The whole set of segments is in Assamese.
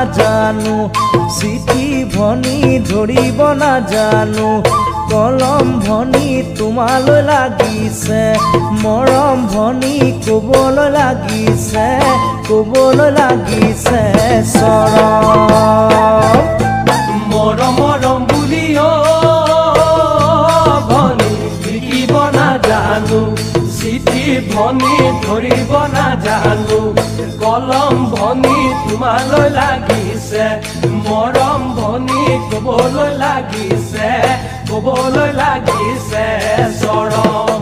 নাজানো চিঠি ভনী ধৰিব নাজানো কলম ভনী তোমালৈ লাগিছে মৰম ভনী ক'বলৈ লাগিছে চৰম মৰম মৰম বুলি ভনী লিখিব নাজানো চিঠি ভনী ধৰিব নাজানো কলম ভনী তোমালৈ লাগিছে মৰম ভনী ক'বলৈ লাগিছে চৰম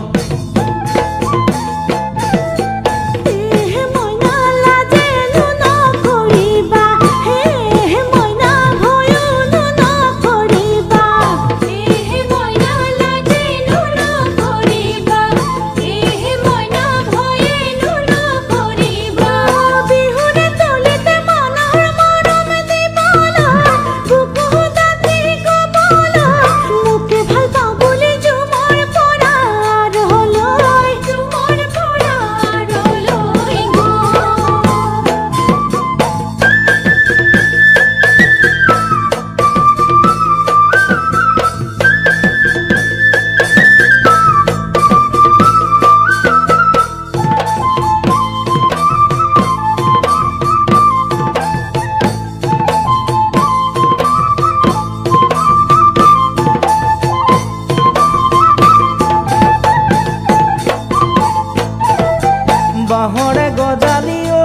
বাহৰে গজালি ঐ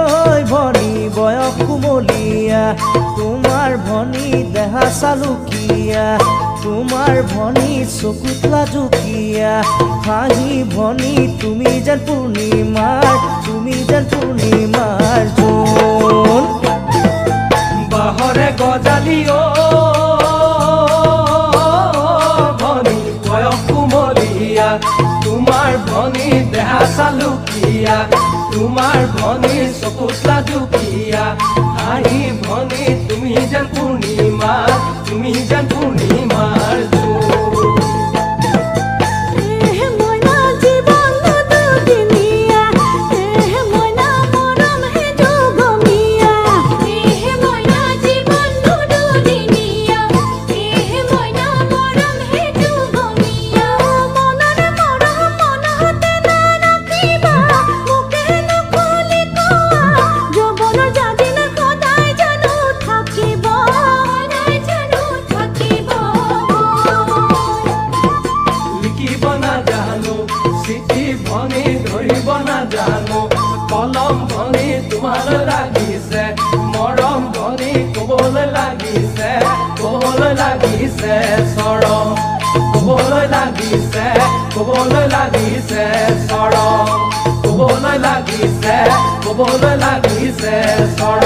ভনী বয়স কুমলীয়া তোমাৰ ভনী দেহা চালুকীয়া তোমাৰ ভনী চকুত লাজুকীয়া হাঁহি ভনী তুমি যেন পূৰ্ণিমাৰ জোন বাহৰে গজালি ভনী বয়স কুমলীয়া তোমাৰ ভনী দেহা চালুকীয়া তোমাৰ ভনী চকুত লাজুকীয়া হাঁহি ভনী তুমি যেন পূৰ্ণিমাৰ চিঠি ভনী ধৰিব নাজানো কলম ভনী তোমালৈ লাগিছে মৰম ভনী ক'বলৈ লাগিছে চৰম ক'বলৈ লাগিছে চৰম ক'বলৈ লাগিছে চৰম